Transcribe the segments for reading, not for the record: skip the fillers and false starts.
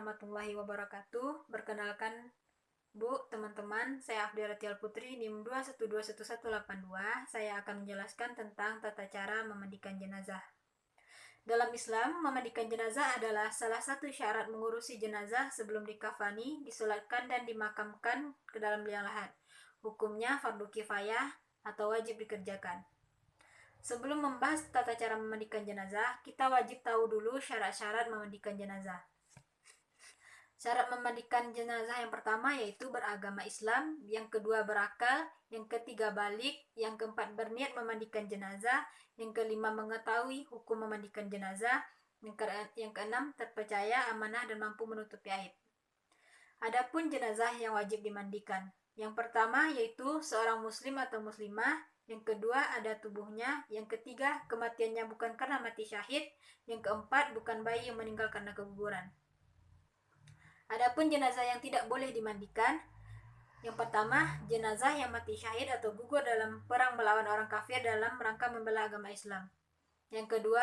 warahmatullahi wabarakatuh. Perkenalkan Bu, teman-teman, saya Afdira Tial Putri, NIM 2121182. Saya akan menjelaskan tentang tata cara memandikan jenazah. Dalam Islam, memandikan jenazah adalah salah satu syarat mengurusi jenazah sebelum dikafani, disolatkan, dan dimakamkan ke dalam liang lahat. Hukumnya fardu kifayah atau wajib dikerjakan. Sebelum membahas tata cara memandikan jenazah, kita wajib tahu dulu syarat-syarat memandikan jenazah. Syarat memandikan jenazah yang pertama yaitu beragama Islam, yang kedua berakal, yang ketiga balik, yang keempat berniat memandikan jenazah, yang kelima mengetahui hukum memandikan jenazah, yang keenam terpercaya, amanah, dan mampu menutupi aib. Adapun jenazah yang wajib dimandikan. Yang pertama yaitu seorang muslim atau muslimah, yang kedua ada tubuhnya, yang ketiga kematiannya bukan karena mati syahid, yang keempat bukan bayi yang meninggal karena keguguran. Adapun jenazah yang tidak boleh dimandikan, yang pertama jenazah yang mati syahid atau gugur dalam perang melawan orang kafir dalam rangka membela agama Islam. Yang kedua,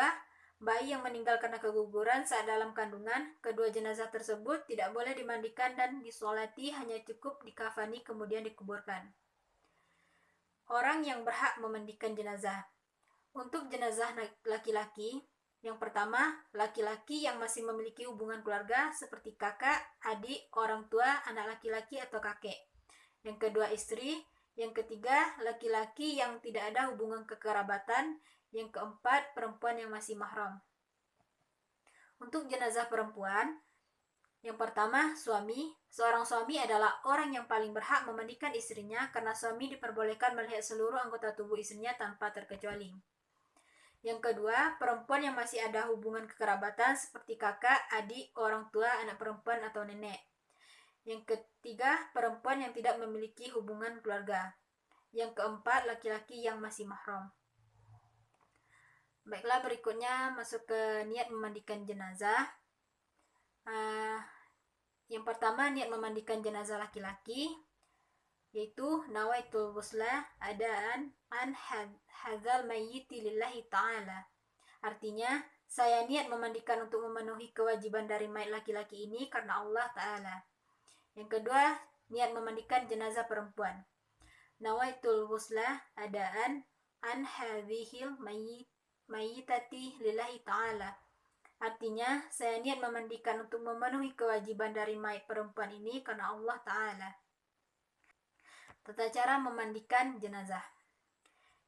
bayi yang meninggal karena keguguran saat dalam kandungan. Kedua jenazah tersebut tidak boleh dimandikan dan disolati, hanya cukup dikafani kemudian dikuburkan. Orang yang berhak memandikan jenazah. Untuk jenazah laki-laki, yang pertama, laki-laki yang masih memiliki hubungan keluarga seperti kakak, adik, orang tua, anak laki-laki atau kakek. Yang kedua, istri. Yang ketiga, laki-laki yang tidak ada hubungan kekerabatan. Yang keempat, perempuan yang masih mahram. Untuk jenazah perempuan, yang pertama, suami. Seorang suami adalah orang yang paling berhak memandikan istrinya karena suami diperbolehkan melihat seluruh anggota tubuh istrinya tanpa terkecuali. Yang kedua, perempuan yang masih ada hubungan kekerabatan seperti kakak, adik, orang tua, anak perempuan, atau nenek. Yang ketiga, perempuan yang tidak memiliki hubungan keluarga. Yang keempat, laki-laki yang masih mahram. Baiklah, berikutnya masuk ke niat memandikan jenazah. Yang pertama, niat memandikan jenazah laki-laki, yaitu nawaitul ghusla adaan an hadzal mayyiti lillahi ta'ala. Artinya, saya niat memandikan untuk memenuhi kewajiban dari mayit laki-laki ini karena Allah Ta'ala. Yang kedua, niat memandikan jenazah perempuan. Nawaitul ghusla adaan an hadzihil mayyitati lillahi ta'ala. Artinya, saya niat memandikan untuk memenuhi kewajiban dari mayit perempuan ini karena Allah Ta'ala. Tata cara memandikan jenazah.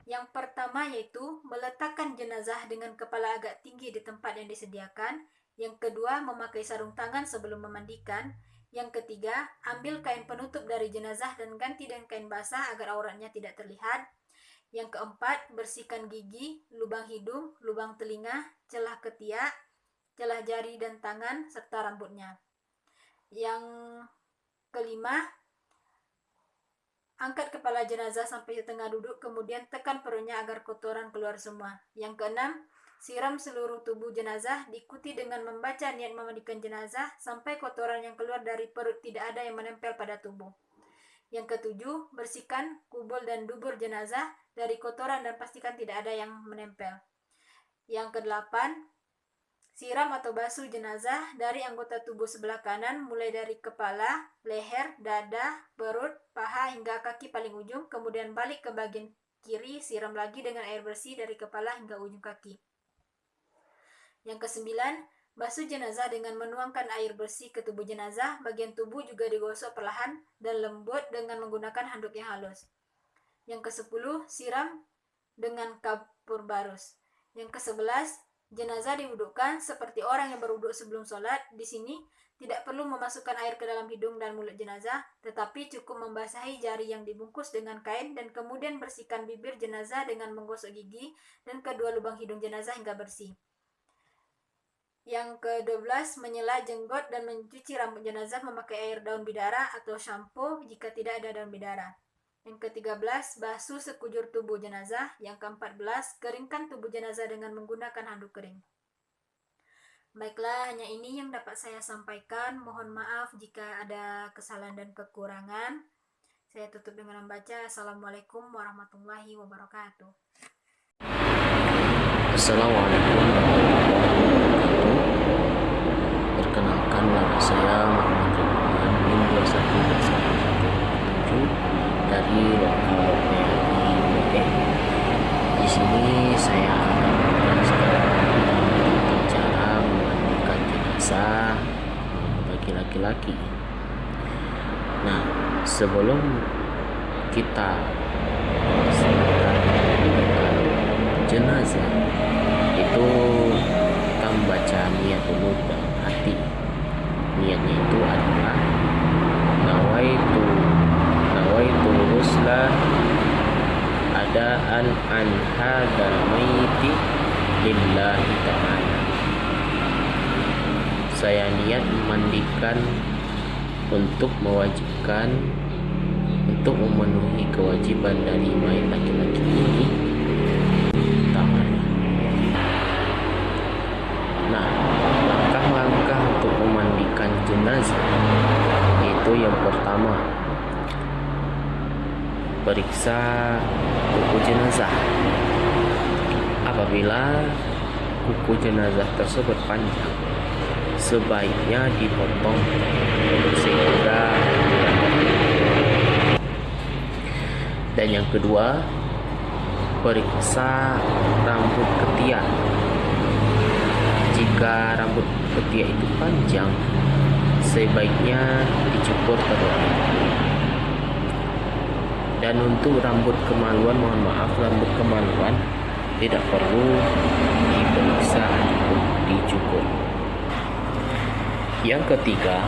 Yang pertama yaitu meletakkan jenazah dengan kepala agak tinggi di tempat yang disediakan. Yang kedua, memakai sarung tangan sebelum memandikan. Yang ketiga, ambil kain penutup dari jenazah dan ganti dengan kain basah agar auratnya tidak terlihat. Yang keempat, bersihkan gigi, lubang hidung, lubang telinga, celah ketiak, celah jari dan tangan, serta rambutnya. Yang kelima, angkat kepala jenazah sampai setengah duduk, kemudian tekan perutnya agar kotoran keluar semua. Yang keenam, siram seluruh tubuh jenazah, diikuti dengan membaca niat memandikan jenazah sampai kotoran yang keluar dari perut tidak ada yang menempel pada tubuh. Yang ketujuh, bersihkan kubul dan dubur jenazah dari kotoran dan pastikan tidak ada yang menempel. Yang kedelapan, siram atau basuh jenazah dari anggota tubuh sebelah kanan mulai dari kepala, leher, dada, perut, paha hingga kaki paling ujung, kemudian balik ke bagian kiri, siram lagi dengan air bersih dari kepala hingga ujung kaki. Yang kesembilan, basuh jenazah dengan menuangkan air bersih ke tubuh jenazah, bagian tubuh juga digosok perlahan dan lembut dengan menggunakan handuk yang halus. Yang kesepuluh, siram dengan kapur barus. Yang kesebelas, jenazah diwudukkan seperti orang yang berwuduk sebelum sholat. Di sini tidak perlu memasukkan air ke dalam hidung dan mulut jenazah, tetapi cukup membasahi jari yang dibungkus dengan kain dan kemudian bersihkan bibir jenazah dengan menggosok gigi dan kedua lubang hidung jenazah hingga bersih. Yang ke-12, menyela jenggot dan mencuci rambut jenazah memakai air daun bidara atau shampoo jika tidak ada daun bidara. Yang ke-13, basuh sekujur tubuh jenazah. Yang ke-14, keringkan tubuh jenazah dengan menggunakan handuk kering. Baiklah, hanya ini yang dapat saya sampaikan. Mohon maaf jika ada kesalahan dan kekurangan. Saya tutup dengan membaca Assalamualaikum warahmatullahi wabarakatuh. Assalamualaikum warahmatullahi wabarakatuh. Perkenalkan, Perkenalkan, nama saya Muhammad Ridwan NIM 212117 dari lokal PLI Bogor. Di sini saya akan menjelaskan tentang cara memandikan jenazah bagi laki-laki. Nah, sebelum kita melaksanakan jenazah itu kita membaca niat dulu dalam hati. Niatnya itu adalah nawaitu rusla adaan an hadzal mayyiti lillahi ta'ala. Saya niat memandikan untuk memenuhi kewajiban dari mayat laki-laki ini ta'ala. Nah, langkah-langkah untuk memandikan jenazah itu yang pertama, periksa kuku jenazah. Apabila kuku jenazah tersebut panjang, sebaiknya dipotong sehingga. Dan yang kedua, periksa rambut ketiak. Jika rambut ketiak itu panjang, sebaiknya dicukur terlebih. Dan untuk rambut kemaluan, rambut kemaluan tidak perlu diperiksa ataupun dicukur. Yang ketiga,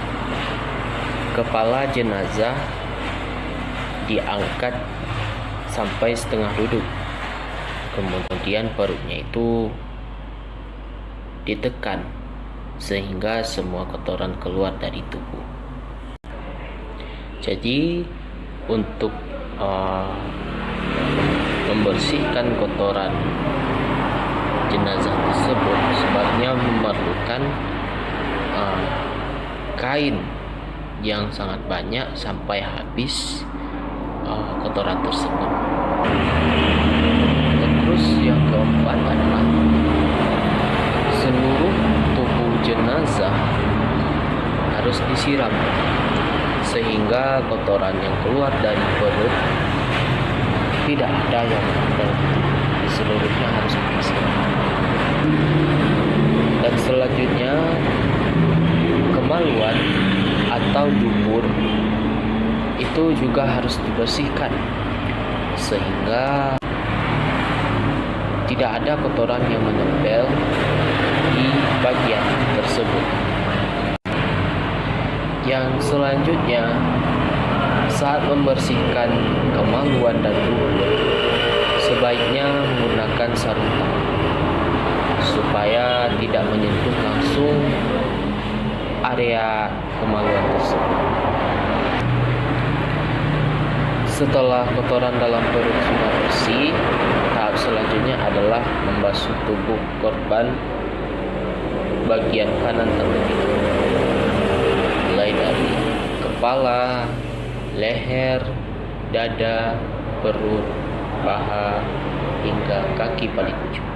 kepala jenazah diangkat sampai setengah duduk. Kemudian perutnya itu ditekan sehingga semua kotoran keluar dari tubuh. Jadi untuk membersihkan kotoran jenazah tersebut sebabnya memerlukan kain yang sangat banyak sampai habis kotoran tersebut. Terus yang keempat adalah seluruh tubuh jenazah harus disiram sehingga kotoran yang keluar dari perut tidak ada yang seluruhnya harus disiram. Dan selanjutnya kemaluan atau dubur itu juga harus dibersihkan sehingga tidak ada kotoran yang menempel di bagian tersebut. Yang selanjutnya, saat membersihkan kemaluan dan dubur, sebaiknya menggunakan sarung tangan supaya tidak menyentuh langsung area kemaluan tersebut. Setelah kotoran dalam perut sudah bersih, tahap selanjutnya adalah membasuh tubuh korban bagian kanan terlebih dahulu, mulai dari kepala, leher, dada, perut, paha, hingga kaki paling ujung.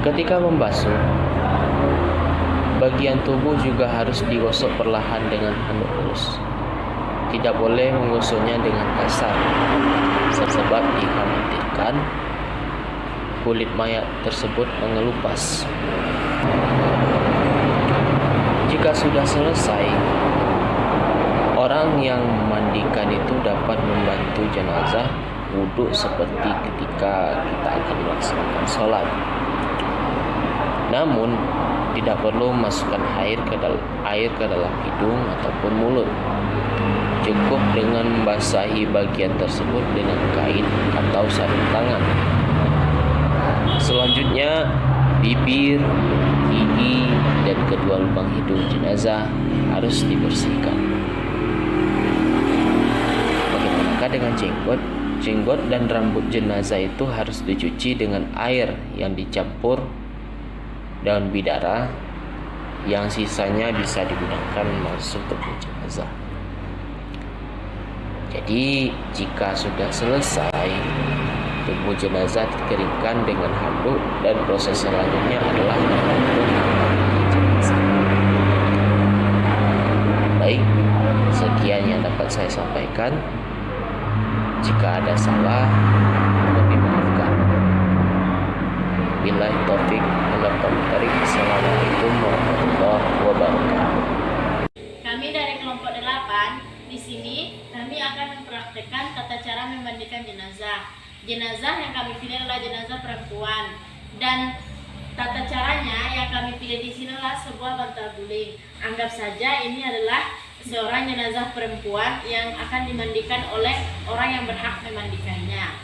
Ketika membasuh, bagian tubuh juga harus digosok perlahan dengan handuk halus. Tidak boleh menggosoknya dengan kasar, sebab dikhawatirkan kulit mayat tersebut mengelupas. Jika sudah selesai, orang yang memandikan itu dapat membantu jenazah wudhu seperti ketika kita akan melaksanakan sholat. Namun tidak perlu memasukkan air ke dalam hidung ataupun mulut. Cukup dengan membasahi bagian tersebut dengan kain atau sarung tangan. Selanjutnya, bibir, gigi, dan kedua lubang hidung jenazah harus dibersihkan. Bagaimanakah dengan jenggot? Jenggot dan rambut jenazah itu harus dicuci dengan air yang dicampur daun bidara, yang sisanya bisa digunakan masuk tubuh jenazah. Jadi jika sudah selesai, tubuh jenazah dikeringkan dengan handuk dan proses selanjutnya adalah membantu jenazah. Baik, sekian yang dapat saya sampaikan. Jika ada salah, mohon dimaafkan. Billahi taufik wal hidayah. Assalamualaikum warahmatullahi wabarakatuh. Kami dari kelompok 8 di sini kami akan mempraktekkan tata cara memandikan jenazah. Jenazah yang kami pilih adalah jenazah perempuan, dan tata caranya yang kami pilih di sini adalah sebuah bantal guling. Anggap saja ini adalah seorang jenazah perempuan yang akan dimandikan oleh orang yang berhak memandikannya.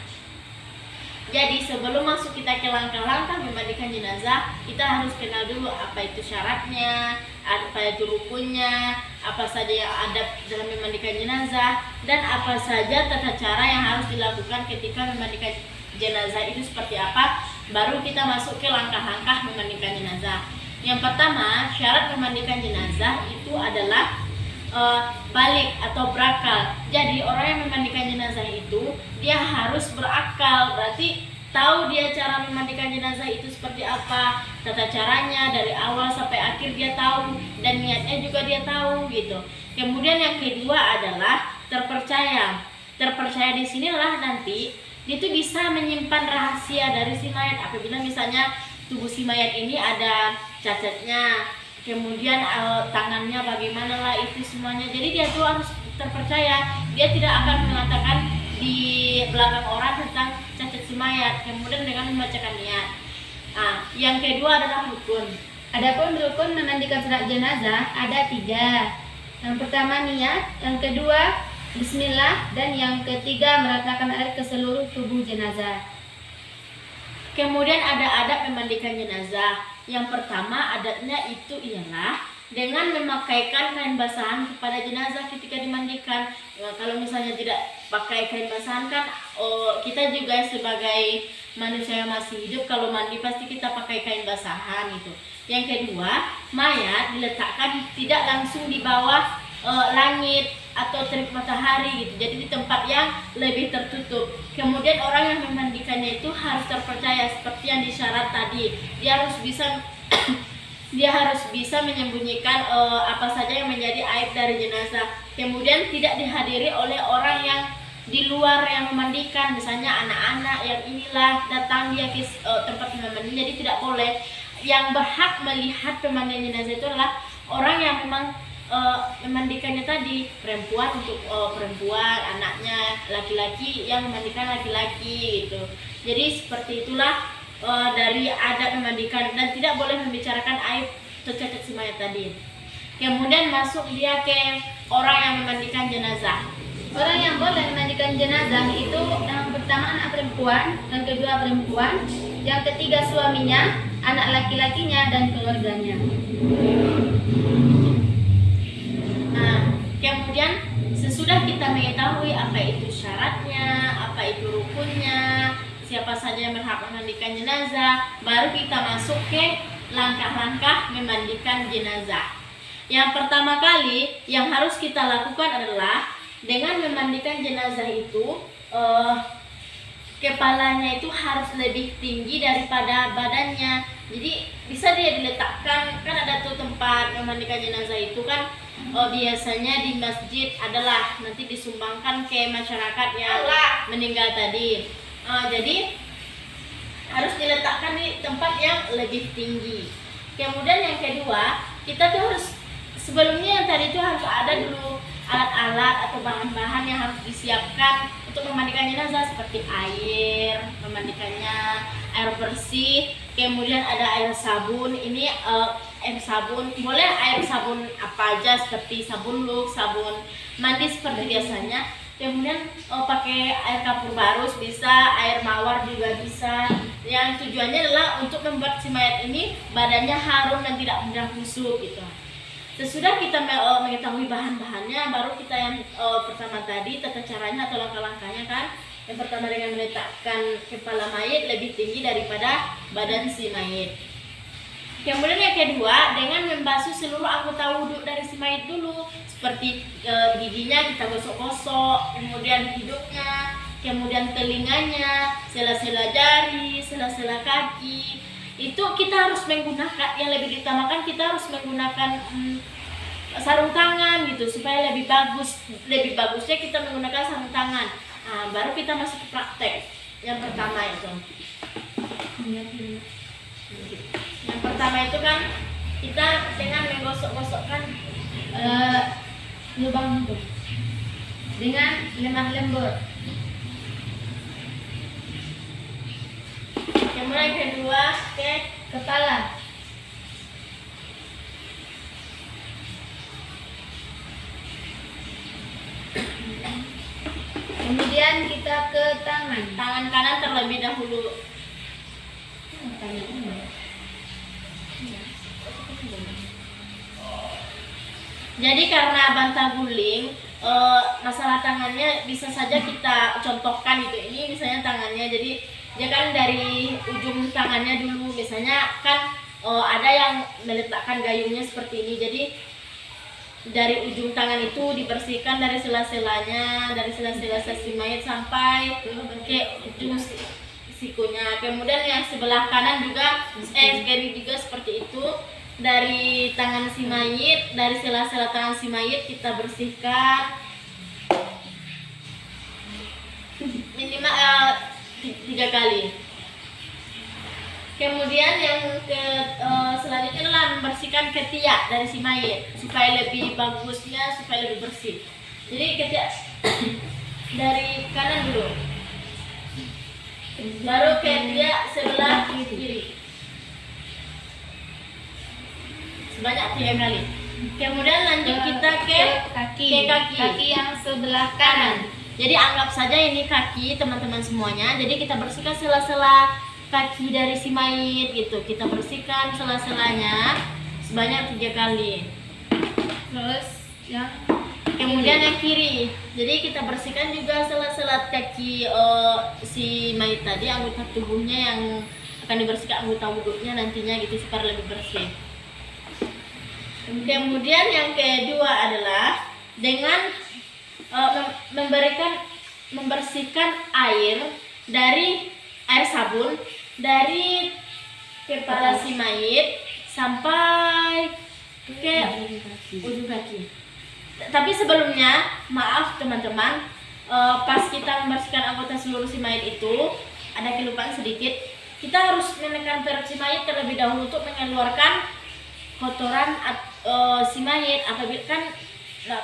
Jadi sebelum masuk kita ke langkah-langkah memandikan jenazah, kita harus kenal dulu apa itu syaratnya, apa itu rukunnya, apa saja yang ada dalam memandikan jenazah, dan apa saja tata cara yang harus dilakukan ketika memandikan jenazah itu seperti apa. Baru kita masuk ke langkah-langkah memandikan jenazah. Yang pertama, syarat memandikan jenazah itu adalah balik atau berakal. Jadi orang yang memandikan jenazah itu dia harus berakal, berarti tahu dia cara memandikan jenazah itu seperti apa, tata caranya dari awal sampai akhir dia tahu, dan niatnya juga dia tahu gitu. Kemudian yang kedua adalah terpercaya. Terpercaya di sinilah nanti dia tuh bisa menyimpan rahasia dari si mayat. Apabila misalnya tubuh si mayat ini ada cacatnya, kemudian tangannya bagaimana lah, itu semuanya. Jadi dia tuh harus terpercaya, dia tidak akan mengatakan di belakang orang tentang cacat si mayat, kemudian dengan membacakan niat. Yang kedua adalah rukun. Adapun rukun memandikan salat jenazah ada 3. Yang pertama niat, yang kedua bismillah, dan yang ketiga meratakan air ke seluruh tubuh jenazah. Kemudian ada adab memandikan jenazah. Yang pertama adatnya itu ialah dengan memakaikan kain basahan kepada jenazah ketika dimandikan. Kalau misalnya tidak pakai kain basahan kan kita juga sebagai manusia yang masih hidup, kalau mandi pasti kita pakai kain basahan itu. Yang kedua, mayat diletakkan tidak langsung di bawah langit atau terik matahari gitu, jadi di tempat yang lebih tertutup. Kemudian orang yang memandikannya itu harus terpercaya seperti yang disyarat tadi, dia harus bisa dia harus bisa menyembunyikan apa saja yang menjadi aib dari jenazah. Kemudian tidak dihadiri oleh orang yang di luar yang memandikan, misalnya anak-anak yang inilah datang dia ke tempat memandikan, jadi tidak boleh. Yang berhak melihat pemandian jenazah itu adalah orang yang memang memandikannya tadi, perempuan untuk perempuan, anaknya laki-laki yang memandikan laki-laki gitu. Jadi seperti itulah dari adat memandikan, dan tidak boleh membicarakan aib atau cacat si mayat tadi. Kemudian masuk dia ke orang yang memandikan jenazah. Orang yang boleh memandikan jenazah itu yang pertama anak perempuan, yang kedua perempuan, yang ketiga suaminya, anak laki-lakinya, dan keluarganya. Kemudian sesudah kita mengetahui apa itu syaratnya, apa itu rukunnya, siapa saja yang berhak memandikan jenazah, baru kita masuk ke langkah-langkah memandikan jenazah. Yang pertama kali yang harus kita lakukan adalah dengan memandikan jenazah itu kepalanya itu harus lebih tinggi daripada badannya. Jadi bisa dia diletakkan, kan ada tuh tempat memandikan jenazah itu kan biasanya di masjid adalah nanti disumbangkan ke masyarakat yang meninggal tadi. Jadi harus diletakkan di tempat yang lebih tinggi. Kemudian yang kedua, kita tuh harus sebelumnya yang tadi itu harus ada dulu alat-alat atau bahan-bahan yang harus disiapkan untuk memandikan jenazah, seperti air memandikannya, air bersih, kemudian ada air sabun. Ini air sabun, boleh air sabun apa aja seperti sabun luak, sabun mandi seperti biasanya. Kemudian pakai air kapur barus bisa, air mawar juga bisa. Yang tujuannya adalah untuk membuat si mayat ini badannya harum dan tidak mudah busuk gitu. Sesudah kita mengetahui bahan-bahannya, baru kita yang pertama tadi tata caranya atau langkah-langkahnya kan. Yang pertama dengan meletakkan kepala mayat lebih tinggi daripada badan si mayat. Kemudian yang kedua, dengan membasuh seluruh anggota wudhu dari si mayat dulu, seperti giginya kita gosok-gosok, kemudian hidungnya, kemudian telinganya, sela-sela jari, sela-sela kaki. Itu kita harus menggunakan, yang lebih diutamakan kita harus menggunakan sarung tangan gitu supaya lebih bagus. Lebih bagusnya kita menggunakan sarung tangan. Nah, baru kita masuk ke praktek yang pertama itu. Yang pertama itu kan kita dengan menggosok-gosokkan lubang itu dengan lemah lembut. Kemudian yang kedua ke kepala. Kemudian kita ke tangan. Tangan kanan terlebih dahulu. Jadi karena bantal guling, masalah tangannya bisa saja kita contohkan gitu. Ini misalnya tangannya, jadi dia kan dari ujung tangannya dulu. Misalnya kan ada yang meletakkan gayungnya seperti ini. Jadi dari ujung tangan itu dibersihkan dari sela-selanya, dari sela-sela si mayat sampai ke ujung sikunya. Kemudian yang sebelah kanan juga kiri juga seperti itu. Dari tangan si mayit, dari sela-sela tangan si mayit kita bersihkan minimal 3 kali. Kemudian yang selanjutnya adalah membersihkan ketiak dari si mayit supaya lebih bagusnya, supaya lebih bersih. Jadi ketiak dari kanan dulu, baru ketiak sebelah kiri sebanyak 3 kali. Kemudian lanjut kita ke kaki yang sebelah kanan. Jadi anggap saja ini kaki teman-teman semuanya. Jadi kita bersihkan sela-sela kaki dari si mayit gitu. Kita bersihkan sela-selanya sebanyak 3 kali. Terus yang Kemudian yang kiri. Jadi kita bersihkan juga sela-sela kaki si mayit tadi, anggota tubuhnya yang akan dibersihkan, anggota wudhunya nantinya gitu supaya lebih bersih. Kemudian yang kedua adalah dengan membersihkan air sabun dari kepala si mayit sampai ke ujung kaki. Tapi sebelumnya, maaf teman-teman, pas kita membersihkan anggota seluruh si mayit itu ada kelupaan sedikit. Kita harus menekan perut si mayit terlebih dahulu untuk mengeluarkan kotoran si mayit. Apabila kan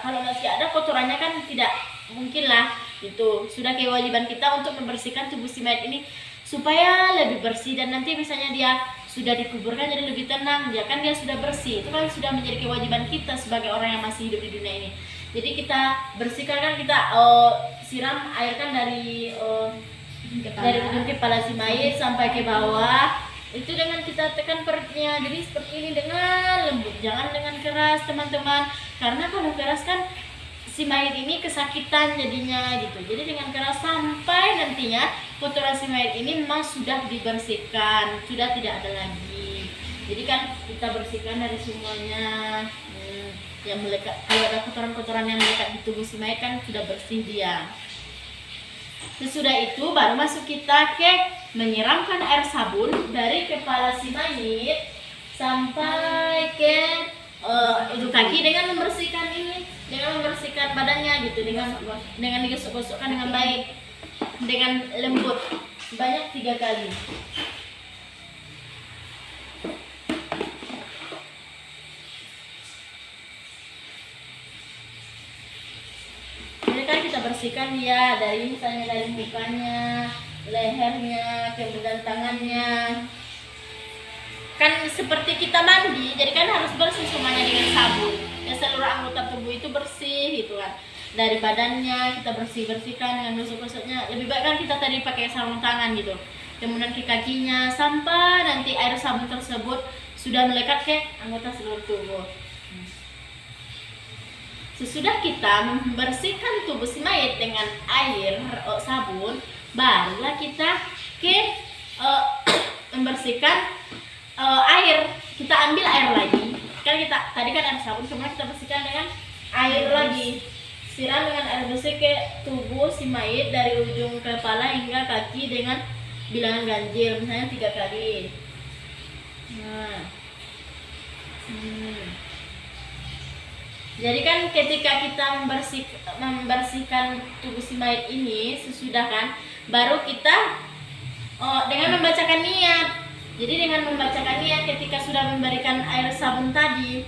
kalau masih ada kotorannya kan tidak mungkin lah gitu. Sudah kewajiban kita untuk membersihkan tubuh si mayit ini supaya lebih bersih, dan nanti misalnya dia sudah dikuburkan jadi lebih tenang, dia kan dia sudah bersih. Itu kan sudah menjadi kewajiban kita sebagai orang yang masih hidup di dunia ini. Jadi kita bersihkan kan, kita siram air kan dari ujung kepala si mayit sampai ke bawah. Itu dengan kita tekan perutnya, jadi seperti ini dengan lembut, jangan dengan keras teman-teman, karena kalau keras kan si mayit ini kesakitan jadinya gitu. Jadi dengan keras sampai nantinya kotoran si mayit ini memang sudah dibersihkan, sudah tidak ada lagi. Jadi kan kita bersihkan dari semuanya yang melekat. Kalau ada kotoran-kotoran yang melekat di tubuh si mayit kan sudah bersih dia. Sesudah itu baru masuk kita ke menyiramkan air sabun dari kepala si mayit sampai ke ujung kaki dengan membersihkan ini, dengan membersihkan badannya gitu, dengan digosok-gosokkan dengan baik, dengan lembut sebanyak 3 kali. Jadi kan kita bersihkan dia dari misalnya dari mukanya, lehernya, kemudian tangannya. Kan seperti kita mandi, jadi kan harus bersih semuanya dengan sabun. Ya seluruh anggota tubuh itu bersih gitu kan. Dari badannya kita bersihkan dengan gosok-gosoknya. Lebih baik kan kita tadi pakai sarung tangan gitu. Kemudian ke kakinya sampai nanti air sabun tersebut sudah melekat ke anggota seluruh tubuh. Sesudah kita membersihkan tubuh si mayit dengan air sabun, barulah kita ke membersihkan air. Kita ambil air lagi, kan kita tadi kan air sabun, kemudian kita bersihkan dengan air lagi. Siram dengan air bersih ke tubuh si mayit dari ujung kepala hingga kaki dengan bilangan ganjil, misalnya 3 kali. Nah. Jadi kan ketika kita membersihkan tubuh si mayat ini sesudah kan, baru kita dengan membacakan niat. Jadi dengan membacakan niat ketika sudah memberikan air sabun tadi,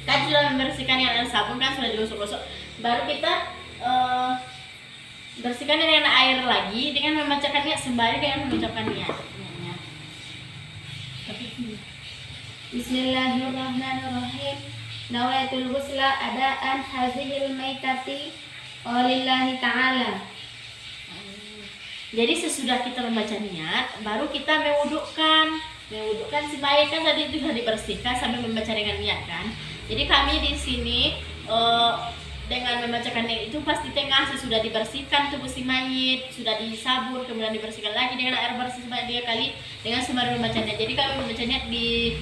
kan sudah membersihkan dengan air sabun kan sudah digosok-gosok, baru kita bersihkan dengan air lagi dengan membacakan niat sembari dengan mengucapkan niat. Bismillahirrahmanirrahim. Nawaitul ghusla adaan hazihil maitati lillahi ta'ala. Jadi sesudah kita membaca niat, baru kita mewudukkan si mayat kan tadi itu sudah dibersihkan sambil membaca dengan niat kan. Jadi kami di sini dengan membacakan niat itu pas di tengah sesudah dibersihkan tubuh si mayat, sudah disabun, kemudian dibersihkan lagi dengan air bersih sebanyak 3 kali dengan sembari membaca niat. Jadi kami membaca niat di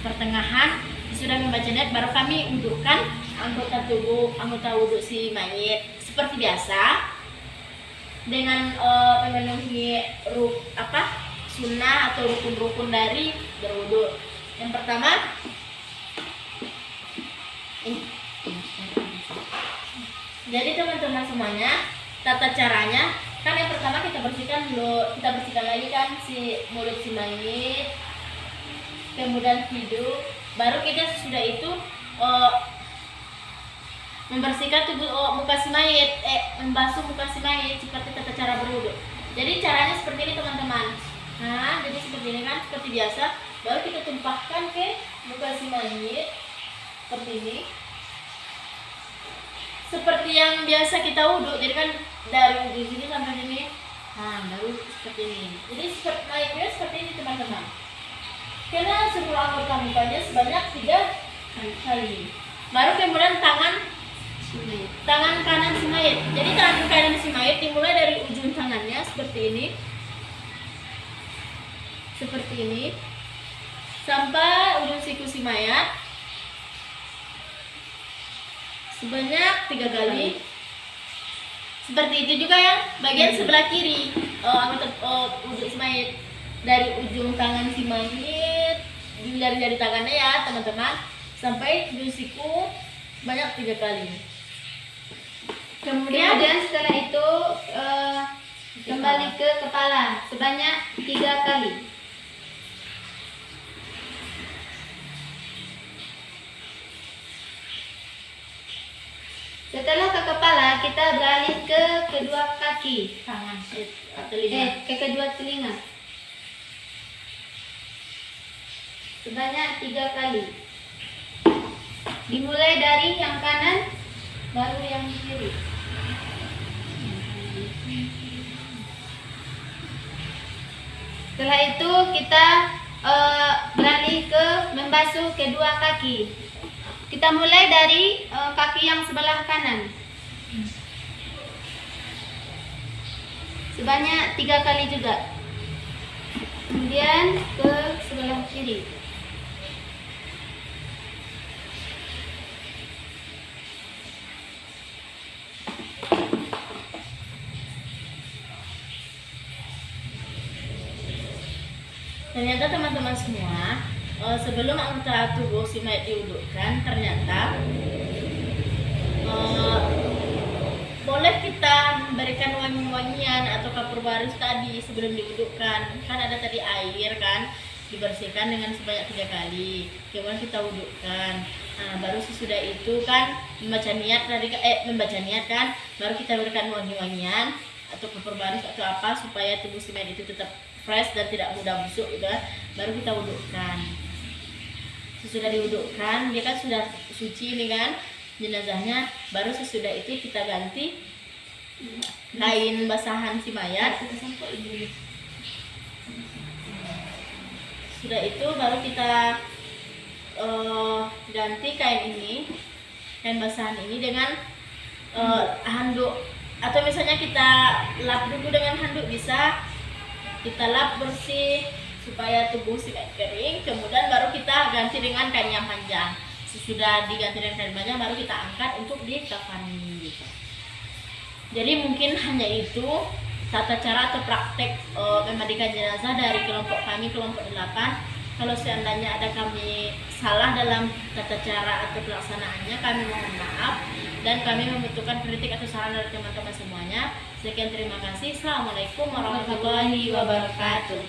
pertengahan, sudah membaca niat baru kami wudukkan anggota wuduk si mayat seperti biasa dengan memenuhi sunnah atau rukun-rukun dari berwuduk. Yang pertama jadi teman-teman semuanya, tata caranya kan yang pertama kita bersihkan lagi kan si mulut si mayat, kemudian hidung, baru kita sudah itu membersihkan muka si mayat, membasuh muka si mayat seperti tata cara berwudu. Jadi caranya seperti ini teman-teman. Nah, jadi seperti ini kan, seperti biasa. Baru kita tumpahkan ke muka si mayat seperti ini. Seperti yang biasa kita wudu. Jadi kan dari ujung sini sampai sini. Nah, baru seperti ini. Jadi seperti mayatnya seperti ini teman-teman. Karena seluruh anggota mukanya sebanyak 3 kali. Baru kemudian tangan kanan si mayat. Jadi tangan kanan si mayat dimulai dari ujung tangannya seperti ini sampai ujung siku si mayat sebanyak 3 kali. Seperti itu juga ya bagian sebelah kiri anggota wudhu si mayat, dari ujung tangan si mayat, jari-jari tangannya ya teman-teman, sampai ujung siku banyak 3 kali. Kemudian setelah itu kembali ke kepala sebanyak 3 kali. Setelah ke kepala, kita beralih ke kedua kaki, Tangan, telinga. ke kedua telinga. Sebanyak 3 kali. Dimulai dari yang kanan, baru yang kiri. Setelah itu kita beralih ke membasuh kedua kaki. Kita mulai dari kaki yang sebelah kanan. Sebanyak 3 kali juga. Kemudian ke sebelah kiri. Ternyata teman-teman semua, sebelum anggota tubuh si mayat diwudukkan, ternyata boleh kita memberikan wangi-wangian atau kapur baris tadi sebelum diwudukkan. Kan ada tadi air kan, dibersihkan dengan sebanyak 3 kali. Kemudian kita wudukkan. Nah, baru sesudah itu kan membaca niat kan, baru kita berikan wangi-wangian atau kapur baris atau apa supaya tubuh si mayat itu tetap fresh dan tidak mudah busuk gitu kan. Baru kita wudukkan. Sesudah diwudukkan, dia kan sudah suci nih kan jenazahnya, baru sesudah itu kita ganti kain basahan si mayat. Sudah itu baru kita ganti kain basahan ini dengan handuk, atau misalnya kita lap dulu dengan handuk, bisa kita lap bersih supaya tubuh si mayat kering, kemudian baru kita ganti dengan kain yang panjang. Sesudah diganti dengan kain panjang baru kita angkat untuk dikafani gitu. Jadi mungkin hanya itu tata cara atau praktek memandikan jenazah dari kelompok kami, kelompok 8. Kalau seandainya ada kami salah dalam tata cara atau pelaksanaannya, kami mohon maaf dan kami membutuhkan kritik atau saran dari teman-teman semuanya. Sekian, terima kasih. Assalamualaikum warahmatullahi wabarakatuh.